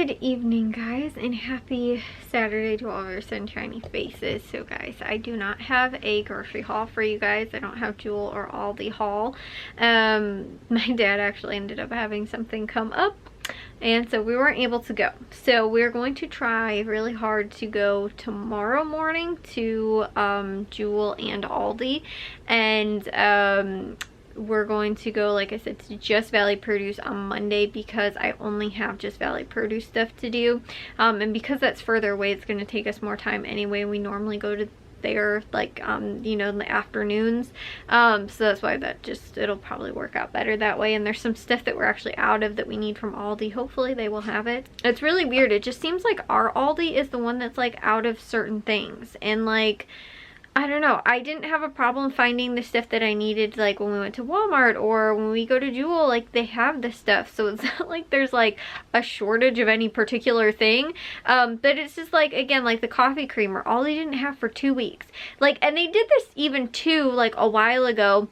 Good evening, guys, and happy Saturday to all of your sunshiny faces. So guys, I do not have a grocery haul for you guys. I don't have Jewel or Aldi haul. My dad actually ended up having something come up, and so we weren't able to go. So we're going to try really hard to go tomorrow morning to Jewel and Aldi, and we're going to go, like I said, to Just Valley Produce on Monday because I only have Just Valley Produce stuff to do, and because that's further away, it's going to take us more time anyway. We normally go to there like you know, in the afternoons, so that's why it'll probably work out better that way. And there's some stuff that we're actually out of that we need from Aldi. Hopefully they will have it. It's really weird. It just seems like our Aldi is the one that's like out of certain things, and like, I don't know, I didn't have a problem finding the stuff that I needed, like when we went to Walmart or when we go to Jewel. Like, they have the stuff, so it's not like there's like a shortage of any particular thing, but it's just like, again, like the coffee creamer, all they didn't have for 2 weeks. Like, and they did this even too, like a while ago,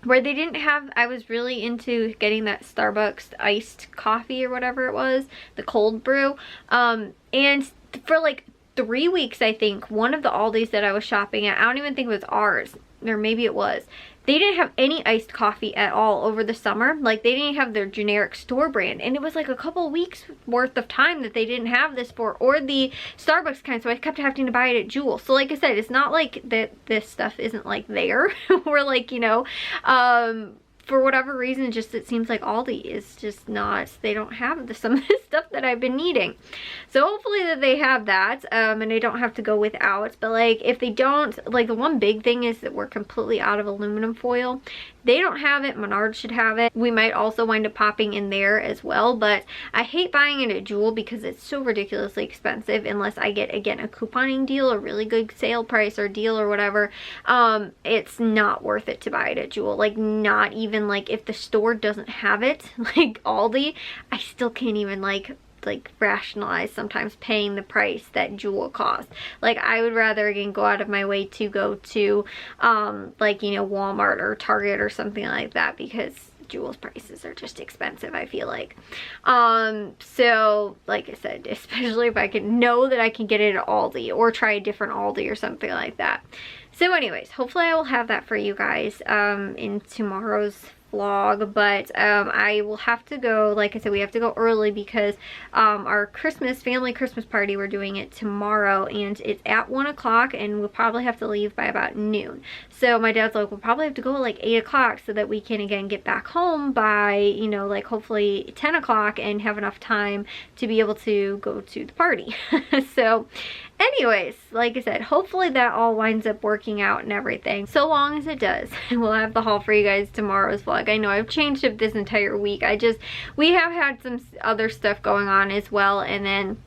where they didn't have, I was really into getting that Starbucks iced coffee or whatever it was, the cold brew, and for like 3 weeks, I think, one of the Aldis that I was shopping at, I don't even think it was ours, or maybe it was, they didn't have any iced coffee at all over the summer. Like, they didn't have their generic store brand, and it was like a couple of weeks worth of time that they didn't have this for, or the Starbucks kind, so I kept having to buy it at Jewel. So like I said, it's not like that this stuff isn't like there or like, you know, for whatever reason, just it seems like Aldi is just not, they don't have some of this stuff that I've been needing. So hopefully that they have that, and I don't have to go without. But like, if they don't, like, the one big thing is that we're completely out of aluminum foil. They don't have it. Menards should have it. We might also wind up popping in there as well, but I hate buying it at Jewel because it's so ridiculously expensive unless I get, again, a couponing deal, a really good sale price or deal or whatever. It's not worth it to buy it at Jewel. Like, not even like if the store doesn't have it, like Aldi, I still can't even like rationalize sometimes paying the price that Jewel costs. Like, I would rather, again, go out of my way to go to like, you know, Walmart or Target or something like that, because Jewel's prices are just expensive, I feel like. So like I said, especially if I can know that I can get it at Aldi, or try a different Aldi or something like that. So anyways, hopefully I will have that for you guys in tomorrow's vlog. But I will have to go, like I said, we have to go early because our family Christmas party, we're doing it tomorrow, and it's at 1 o'clock, and we'll probably have to leave by about noon. So my dad's like, we'll probably have to go at like 8 o'clock so that we can, again, get back home by, you know, like hopefully 10 o'clock and have enough time to be able to go to the party. So anyways, like I said, hopefully that all winds up working out and everything. So long as it does, we'll have the haul for you guys tomorrow's vlog. I know I've changed up this entire week. We have had some other stuff going on as well, and then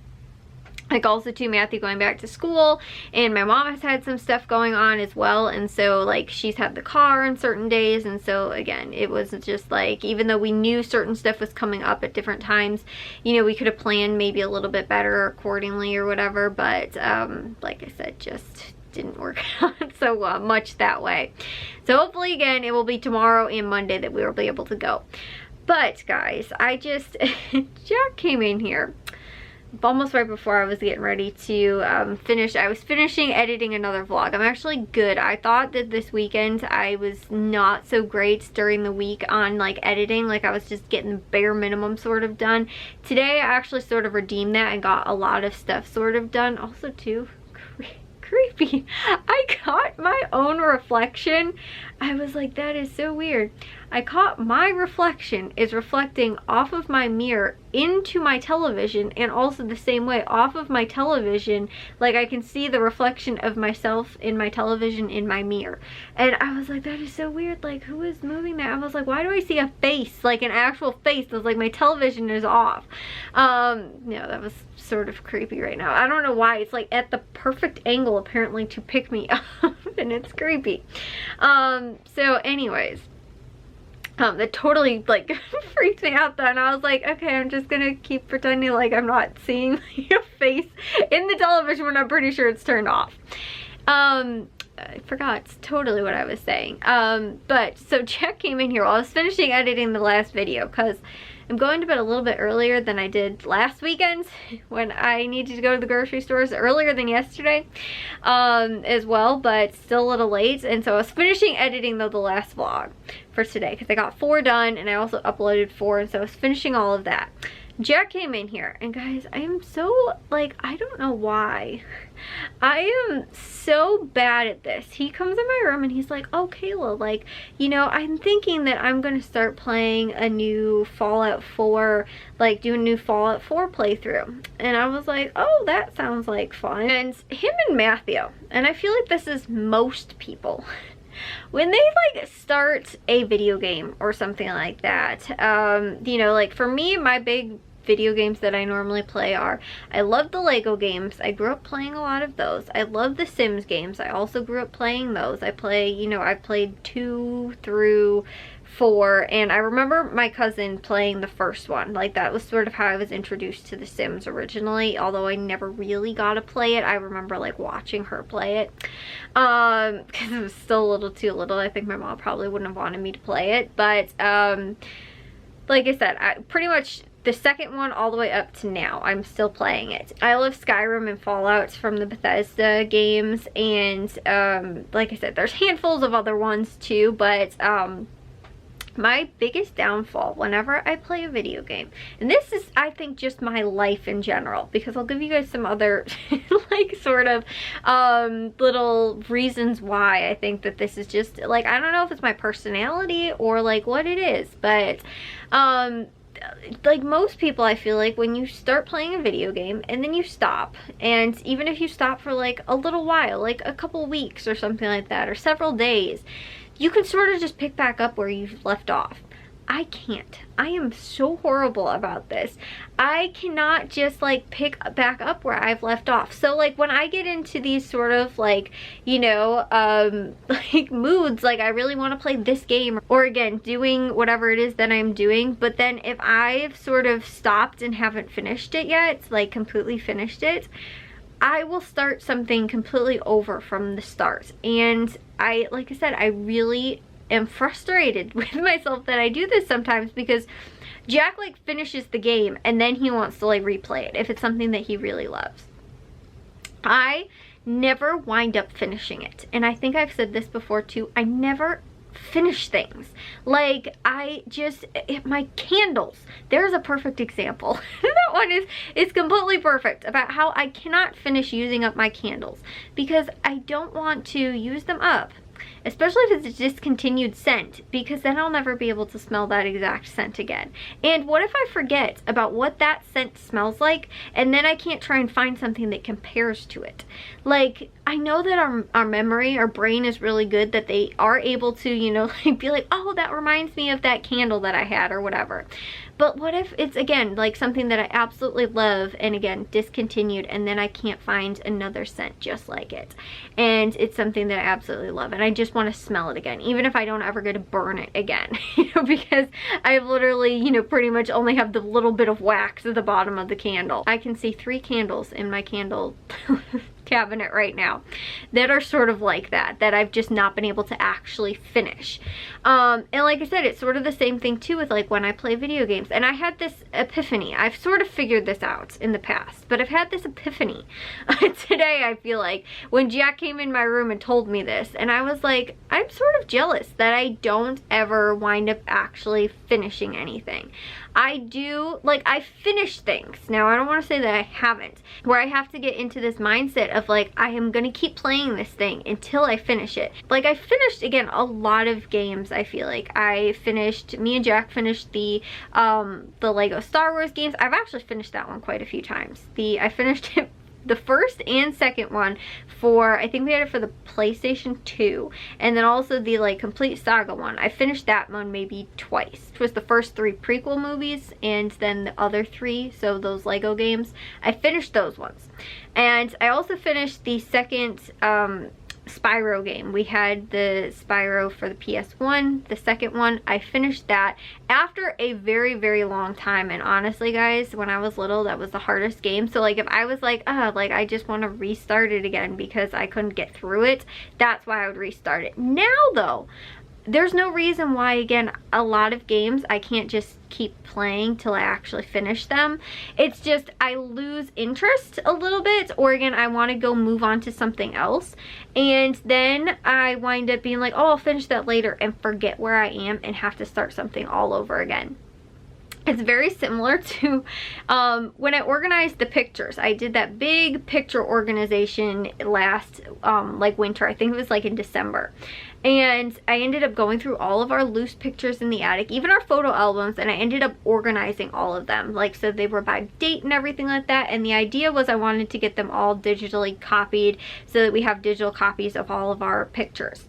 like also too, Matthew going back to school, and my mom has had some stuff going on as well, and so like she's had the car on certain days, and so again, it was just like, even though we knew certain stuff was coming up at different times, you know, we could have planned maybe a little bit better accordingly or whatever, but like I said, just didn't work out so much that way. So hopefully, again, it will be tomorrow and Monday that we will be able to go. But guys, Jack came in here almost right before I was getting ready to finish. I was finishing editing another vlog. I'm actually good. I thought that this weekend I was not so great during the week on like editing. Like, I was just getting the bare minimum sort of done. Today I actually sort of redeemed that and got a lot of stuff sort of done. Also too, creepy, I caught my own reflection. I was like, that is so weird. I caught my reflection is reflecting off of my mirror into my television, and also the same way off of my television, like I can see the reflection of myself in my television in my mirror. And I was like, that is so weird, like, who is moving that? I was like, why do I see a face, like an actual face? I was like, my television is off. No, that was sort of creepy right now. I don't know why. It's like at the perfect angle apparently to pick me up, and it's creepy. So anyways, that totally like freaked me out though, and I was like, okay, I'm just gonna keep pretending like I'm not seeing your face in the television when I'm pretty sure it's turned off. I forgot totally what I was saying. But so Jack came in here while I was finishing editing the last video, because I'm going to bed a little bit earlier than I did last weekend when I needed to go to the grocery stores earlier than yesterday as well, but still a little late. And so I was finishing editing though the last vlog for today because I got 4 done and I also uploaded 4, and so I was finishing all of that. Jack came in here, and guys, I am so, like, I don't know why. I am so bad at this. He comes in my room and he's like, oh, Kayla, like, you know, I'm thinking that I'm gonna start playing a new Fallout 4, like, do a new Fallout 4 playthrough. And I was like, oh, that sounds like fun. And him and Matthew, and I feel like this is most people, when they like start a video game or something like that, you know, like for me, my big video games that I normally play are, I love the Lego games. I grew up playing a lot of those. I love the Sims games. I also grew up playing those. I play, you know, I played 2 through 4, and I remember my cousin playing the first one. Like, that was sort of how I was introduced to the Sims originally, although I never really got to play it. I remember like watching her play it because it was still a little too little. I think my mom probably wouldn't have wanted me to play it, but like I said, I pretty much the second one all the way up to now, I'm still playing it. I love Skyrim and Fallout from the Bethesda games, and like I said, there's handfuls of other ones too, but my biggest downfall whenever I play a video game, and this is, I think, just my life in general, because I'll give you guys some other like sort of little reasons why I think that this is just like, I don't know if it's my personality or like what it is, but like most people, I feel like when you start playing a video game and then you stop, and even if you stop for like a little while, like a couple weeks or something like that, or several days, you can sort of just pick back up where you've left off. I can't. I am so horrible about this. I cannot just like pick back up where I've left off. So like when I get into these sort of like, you know, like moods, like I really want to play this game, or again, doing whatever it is that I'm doing, but then if I've sort of stopped and haven't finished it yet, like completely finished it, I will start something completely over from the start. And I, like I said, I really am frustrated with myself that I do this sometimes, because Jack like finishes the game and then he wants to like replay it if it's something that he really loves. I never wind up finishing it, and I think I've said this before too, I never finish things. Like, I just, my candles, there's a perfect example. That one is completely perfect about how I cannot finish using up my candles because I don't want to use them up, especially if it's a discontinued scent, because then I'll never be able to smell that exact scent again. And what if I forget about what that scent smells like, and then I can't try and find something that compares to it? Like, I know that our memory, our brain is really good, that they are able to, you know, like be like, oh, that reminds me of that candle that I had or whatever. But what if it's, again, like something that I absolutely love, and again, discontinued, and then I can't find another scent just like it, and it's something that I absolutely love, and I just want to smell it again, even if I don't ever get to burn it again, you know, because I literally, you know, pretty much only have the little bit of wax at the bottom of the candle. I can see 3 candles in my candle cabinet right now that are sort of like that I've just not been able to actually finish. And like I said, it's sort of the same thing too with like when I play video games. And I had this epiphany. I've sort of figured this out in the past, but I've had this epiphany today, I feel like, when Jack came in my room and told me this, and I was like, I'm sort of jealous that I don't ever wind up actually finishing anything. I do, like, I finish things. Now, I don't want to say that I haven't, where I have to get into this mindset of like, I am gonna keep playing this thing until I finish it. Like, I finished, again, a lot of games. I feel like me and Jack finished the Lego Star Wars games. I've actually finished that one quite a few times. I finished it, the first and second one, for, I think we had it for the PlayStation 2, and then also the like complete saga one. I finished that one maybe twice. It was the first 3 prequel movies, and then the other 3, so those Lego games, I finished those ones. And I also finished the second Spyro game. We had the Spyro for the PS1, the second one. I finished that after a very, very long time, and honestly guys, when I was little, that was the hardest game. So like if I was like, like I just want to restart it again because I couldn't get through it, that's why I would restart it. Now though, there's no reason why, again, a lot of games I can't just keep playing till I actually finish them. It's just I lose interest a little bit, or again, I want to go move on to something else, and then I wind up being like, oh, I'll finish that later, and forget where I am and have to start something all over again. It's very similar to when I organized the pictures. I did that big picture organization last like winter. I think it was like in December. And I ended up going through all of our loose pictures in the attic, even our photo albums, and I ended up organizing all of them. Like, so they were by date and everything like that. And the idea was I wanted to get them all digitally copied so that we have digital copies of all of our pictures.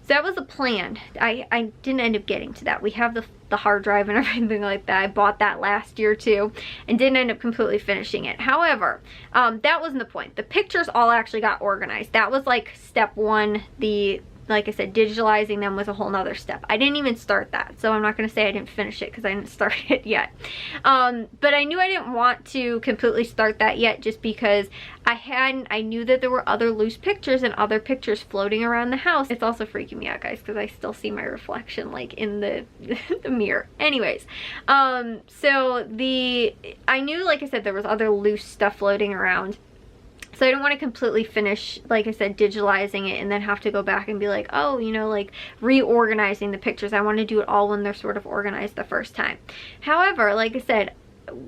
So that was a plan. I didn't end up getting to that. We have the hard drive and everything like that. I bought that last year too and didn't end up completely finishing it. However, that wasn't the point. The pictures all actually got organized. That was like step one. Like I said, digitalizing them was a whole nother step. I didn't even start that, so I'm not going to say I didn't finish it because I didn't start it yet. But I knew I didn't want to completely start that yet, just because I knew that there were other loose pictures and other pictures floating around the house. It's also freaking me out, guys, because I still see my reflection like in the the mirror. Anyways, so I knew, like I said, there was other loose stuff floating around. So I don't want to completely finish, like I said, digitalizing it and then have to go back and be like, oh, you know, like reorganizing the pictures. I want to do it all when they're sort of organized the first time. However, like I said,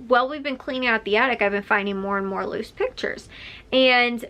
while we've been cleaning out the attic, I've been finding more and more loose pictures, and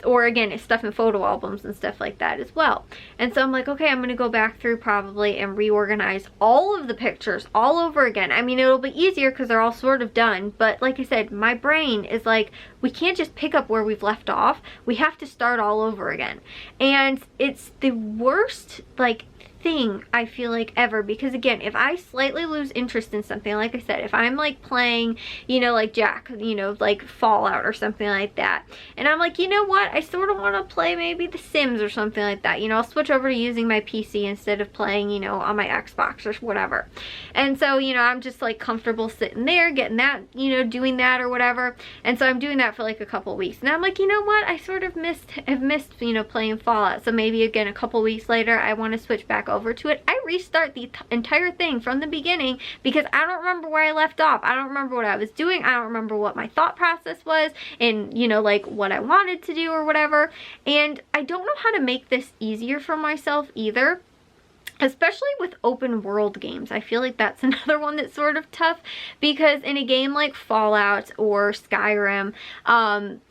or again, stuff in photo albums and stuff like that as well. And so I'm like, okay, I'm gonna go back through probably and reorganize all of the pictures all over again. I mean, it'll be easier because they're all sort of done, but like I said, my brain is like, we can't just pick up where we've left off. We have to start all over again. And it's the worst, like, thing I feel like ever, because again, if I slightly lose interest in something, like I said, if I'm like playing, you know, like Jack, you know, like Fallout or something like that, and I'm like, you know what, I sort of want to play maybe The Sims or something like that, you know, I'll switch over to using my PC instead of playing, you know, on my Xbox or whatever. And so, you know, I'm just like comfortable sitting there getting that, you know, doing that or whatever. And so I'm doing that for like a couple weeks, and I'm like, you know what, I sort of have missed, you know, playing Fallout. So maybe again a couple weeks later I want to switch back over to it. I restart the entire thing from the beginning because I don't remember where I left off. I don't remember what I was doing. I don't remember what my thought process was and, you know, like what I wanted to do or whatever. And I don't know how to make this easier for myself either, especially with open world games. I feel like that's another one that's sort of tough, because in a game like Fallout or Skyrim,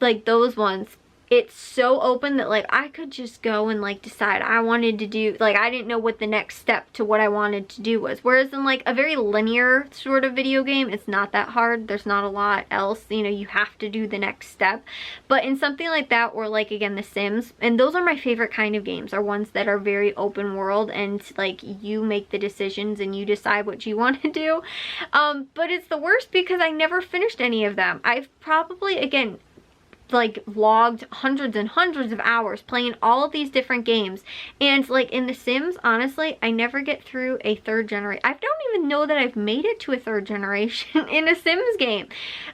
like those ones, it's so open that like I could just go and like decide I wanted to do, like I didn't know what the next step to what I wanted to do was. Whereas in like a very linear sort of video game, it's not that hard. There's not a lot else, you know, you have to do the next step. But in something like that, or like again The Sims, and those are my favorite kind of games, are ones that are very open world and like you make the decisions and you decide what you want to do. But it's the worst because I never finished any of them. I've probably, again, like logged hundreds and hundreds of hours playing all of these different games, and like in The Sims, honestly, I never get through a third generation. I don't even know that I've made it to a third generation in a Sims game.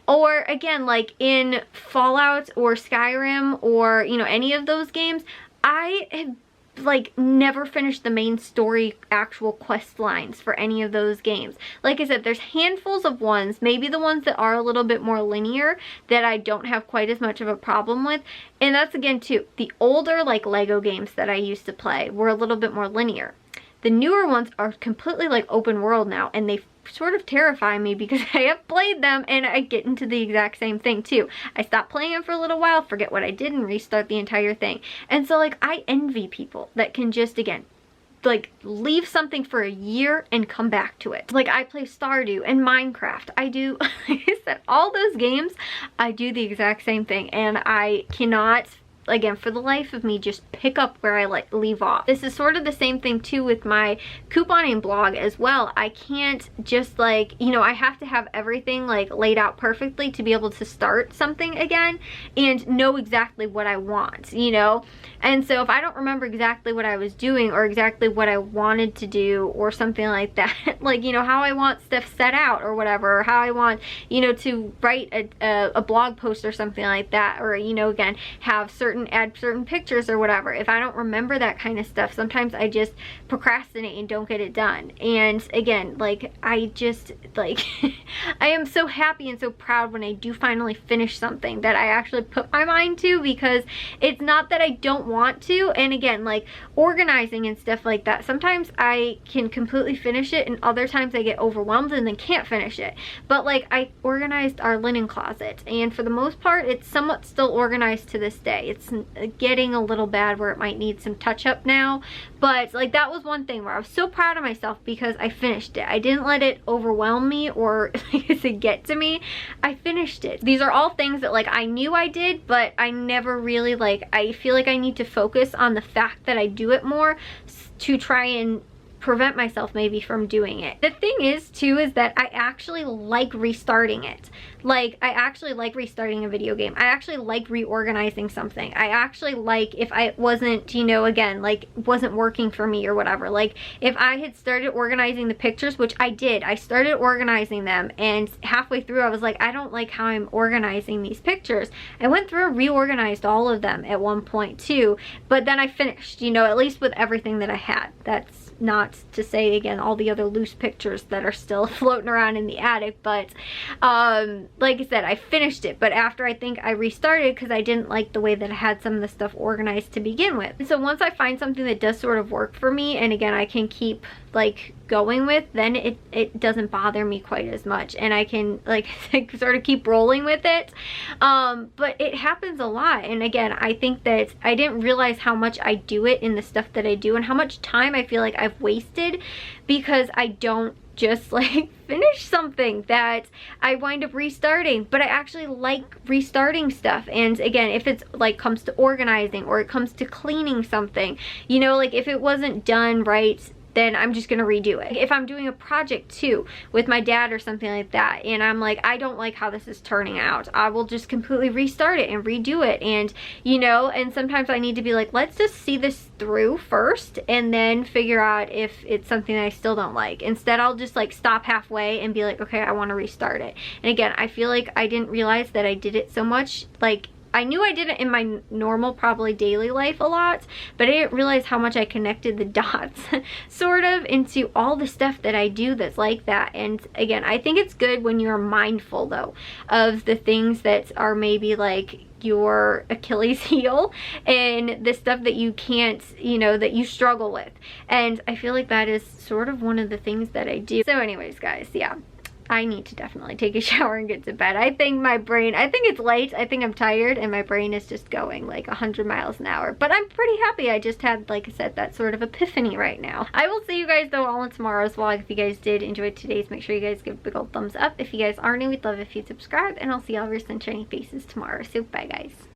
Or again, like in Fallout or Skyrim or, you know, any of those games, I have like never finished the main story actual quest lines for any of those games. Like I said, there's handfuls of ones, maybe the ones that are a little bit more linear, that I don't have quite as much of a problem with. And that's again too, the older like Lego games that I used to play were a little bit more linear. The newer ones are completely like open world now, and they sort of terrify me because I have played them and I get into the exact same thing too. I stop playing them for a little while, forget what I did, and restart the entire thing. And so like I envy people that can just, again, like leave something for a year and come back to it. Like I play Stardew and Minecraft. I do, like I said, all those games, I do the exact same thing, and I cannot, again, for the life of me, just pick up where I like leave off. This is sort of the same thing too with my couponing blog as well. I can't just like, you know, I have to have everything like laid out perfectly to be able to start something again and know exactly what I want, you know? And so if I don't remember exactly what I was doing or exactly what I wanted to do or something like that, like, you know, how I want stuff set out or whatever, or how I want, you know, to write a blog post or something like that, or, you know, again, have certain add certain pictures or whatever. If I don't remember that kind of stuff, sometimes I just procrastinate and don't get it done. And again, like, I just, like, I am so happy and so proud when I do finally finish something that I actually put my mind to, because it's not that I don't want to. And again, like, organizing and stuff like that, sometimes I can completely finish it, and other times I get overwhelmed and then can't finish it. But like, I organized our linen closet, and for the most part it's somewhat still organized to this day. It's getting a little bad where it might need some touch up now, but like, that was one thing where I was so proud of myself because I finished it. I didn't let it overwhelm me or like I said, get to me. I finished it. These are all things that like I knew I did, but I never really, like, I feel like I need to focus on the fact that I do it more to try and prevent myself maybe from doing it. The thing is too, is that I actually like restarting it. Like, I actually like restarting a video game. I actually like reorganizing something. I actually like, if I wasn't, you know, again, like, wasn't working for me or whatever, like if I had started organizing the pictures, which I did, I started organizing them, and halfway through I was like, I don't like how I'm organizing these pictures. I went through and reorganized all of them at one point too, but then I finished, you know, at least with everything that I had. That's not to say, again, all the other loose pictures that are still floating around in the attic, but like I said, I finished it. But after, I think I restarted because I didn't like the way that I had some of the stuff organized to begin with. And so once I find something that does sort of work for me, and again, I can keep like going with, then it doesn't bother me quite as much, and I can like sort of keep rolling with it. But it happens a lot, and again, I think that I didn't realize how much I do it in the stuff that I do, and how much time I feel like I've wasted because I don't just like finish something that I wind up restarting. But I actually like restarting stuff. And again, if it's like comes to organizing or it comes to cleaning something, you know, like if it wasn't done right, then I'm just gonna redo it. If I'm doing a project too with my dad or something like that, and I'm like, I don't like how this is turning out, I will just completely restart it and redo it. And you know, and sometimes I need to be like, let's just see this through first and then figure out if it's something that I still don't like. Instead, I'll just like stop halfway and be like, okay, I want to restart it. And again, I feel like I didn't realize that I did it so much. Like, I knew I did it in my normal, probably daily life a lot, but I didn't realize how much I connected the dots sort of into all the stuff that I do that's like that. And again, I think it's good when you're mindful though of the things that are maybe like your Achilles heel and the stuff that you can't, you know, that you struggle with. And I feel like that is sort of one of the things that I do. So anyways, guys, yeah, I need to definitely take a shower and get to bed. I think my brain, I think it's late, I think I'm tired, and my brain is just going like 100 miles an hour. But I'm pretty happy. I just had, like I said, that sort of epiphany right now. I will see you guys though all in tomorrow's vlog. If you guys did enjoy today's, make sure you guys give a big old thumbs up. If you guys are new, we'd love if you'd subscribe, and I'll see all of your sunshiny faces tomorrow. So bye guys.